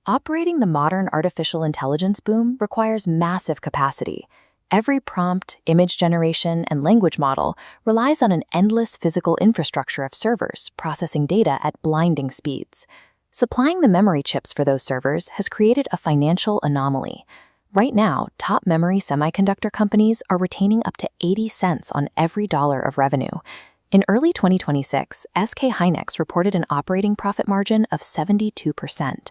Operating the modern artificial intelligence boom requires massive capacity. Every prompt, image generation, and language model relies on an endless physical infrastructure of servers processing data at blinding speeds. Supplying the memory chips for those servers has created a financial anomaly. Right now, top memory semiconductor companies are retaining up to 80 cents on every dollar of revenue. In early 2026, SK Hynix reported an operating profit margin of 72%.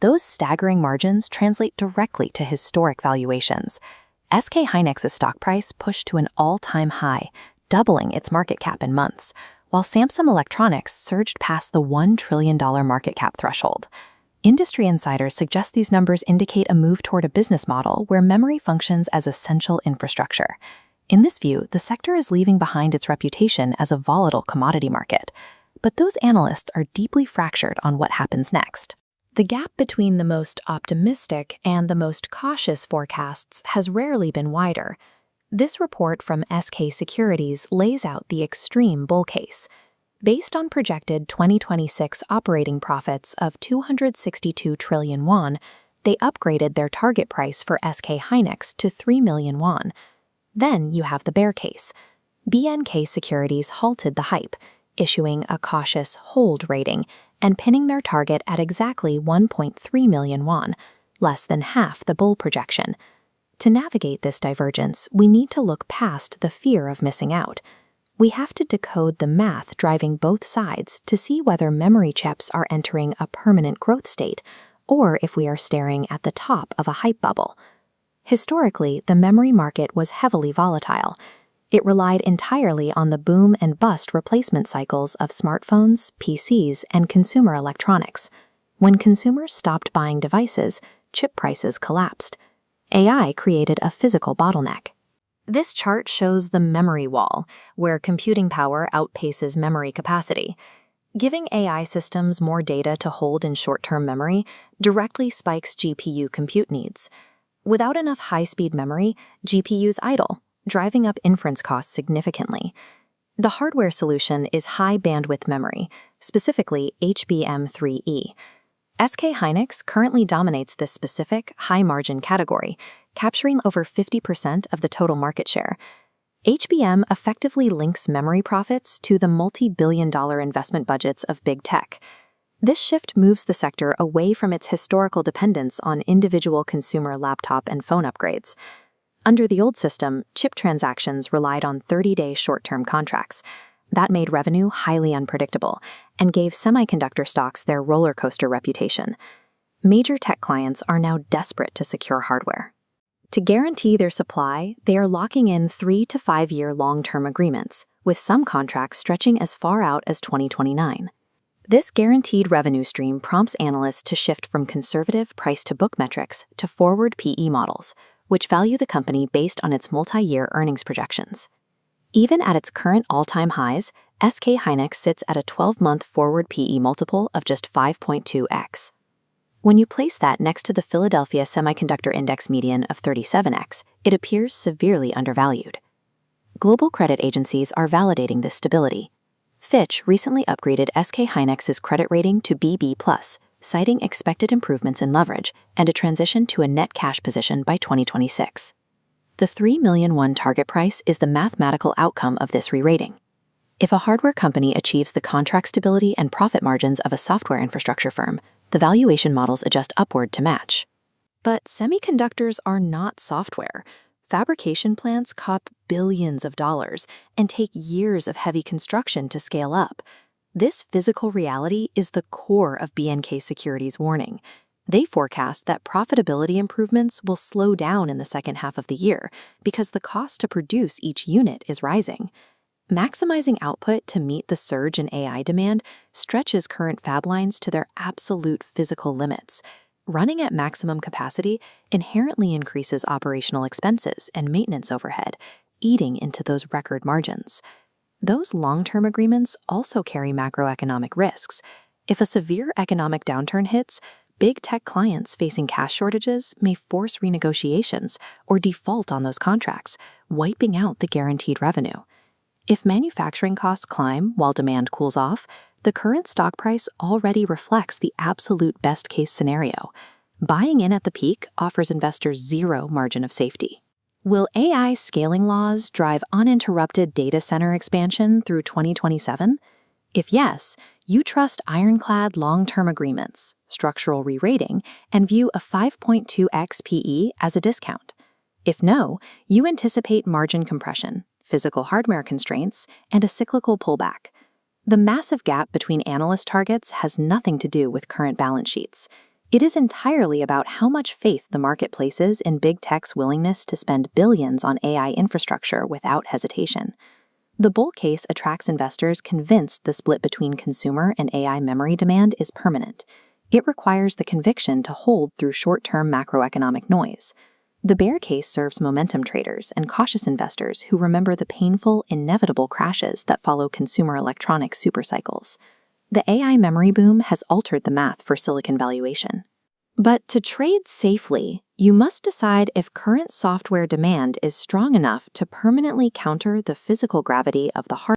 Those staggering margins translate directly to historic valuations. SK Hynix's stock price pushed to an all-time high, doubling its market cap in months, while Samsung Electronics surged past the $1 trillion market cap threshold. Industry insiders suggest these numbers indicate a move toward a business model where memory functions as essential infrastructure. In this view, the sector is leaving behind its reputation as a volatile commodity market. But those analysts are deeply fractured on what happens next. The gap between the most optimistic and the most cautious forecasts has rarely been wider. This report from SK Securities lays out the extreme bull case. Based on projected 2026 operating profits of 262 trillion won, they upgraded their target price for SK Hynix to 3 million won. Then you have the bear case. SK Securities halted the hype, issuing a cautious hold rating and pinning their target at exactly 1.3 million won, less than half the bull projection. To navigate this divergence, we need to look past the fear of missing out. We have to decode the math driving both sides to see whether memory chips are entering a permanent growth state or if we are staring at the top of a hype bubble. Historically, the memory market was heavily volatile. It relied entirely on the boom and bust replacement cycles of smartphones, PCs, and consumer electronics. When consumers stopped buying devices, chip prices collapsed. AI created a physical bottleneck. This chart shows the memory wall, where computing power outpaces memory capacity. Giving AI systems more data to hold in short-term memory directly spikes GPU compute needs. Without enough high-speed memory, GPUs idle, driving up inference costs significantly. The hardware solution is high-bandwidth memory, specifically HBM3E. SK Hynix currently dominates this specific, high-margin category, capturing over 50% of the total market share. HBM effectively links memory profits to the multi-billion-dollar investment budgets of big tech. This shift moves the sector away from its historical dependence on individual consumer laptop and phone upgrades. Under the old system, chip transactions relied on 30-day short-term contracts. That made revenue highly unpredictable and gave semiconductor stocks their rollercoaster reputation. Major tech clients are now desperate to secure hardware. To guarantee their supply, they are locking in 3 to 5 year long-term agreements, with some contracts stretching as far out as 2029. This guaranteed revenue stream prompts analysts to shift from conservative price-to-book metrics to forward PE models, which value the company based on its multi-year earnings projections. Even at its current all-time highs, SK Hynix sits at a 12-month forward PE multiple of just 5.2x. When you place that next to the Philadelphia Semiconductor Index median of 37x, it appears severely undervalued. Global credit agencies are validating this stability. Fitch recently upgraded SK Hynix's credit rating to BB+, citing expected improvements in leverage and a transition to a net cash position by 2026. The 3 million won target price is the mathematical outcome of this re-rating. If a hardware company achieves the contract stability and profit margins of a software infrastructure firm, the valuation models adjust upward to match. But semiconductors are not software. Fabrication plants cost billions of dollars and take years of heavy construction to scale up. This physical reality is the core of SK Securities' warning. They forecast that profitability improvements will slow down in the second half of the year because the cost to produce each unit is rising. Maximizing output to meet the surge in AI demand stretches current fab lines to their absolute physical limits. Running at maximum capacity inherently increases operational expenses and maintenance overhead, eating into those record margins. Those long-term agreements also carry macroeconomic risks. If a severe economic downturn hits, big tech clients facing cash shortages may force renegotiations or default on those contracts, wiping out the guaranteed revenue. If manufacturing costs climb while demand cools off, the current stock price already reflects the absolute best-case scenario. Buying in at the peak offers investors zero margin of safety. Will AI scaling laws drive uninterrupted data center expansion through 2027? If yes, you trust ironclad long-term agreements, structural re-rating, and view a 5.2x PE as a discount. If no, you anticipate margin compression, physical hardware constraints, and a cyclical pullback. The massive gap between analyst targets has nothing to do with current balance sheets. It is entirely about how much faith the market places in big tech's willingness to spend billions on AI infrastructure without hesitation. The bull case attracts investors convinced the split between consumer and AI memory demand is permanent. It requires the conviction to hold through short-term macroeconomic noise. The bear case serves momentum traders and cautious investors who remember the painful, inevitable crashes that follow consumer electronics supercycles. The AI memory boom has altered the math for silicon valuation. But to trade safely, you must decide if current software demand is strong enough to permanently counter the physical gravity of the hardware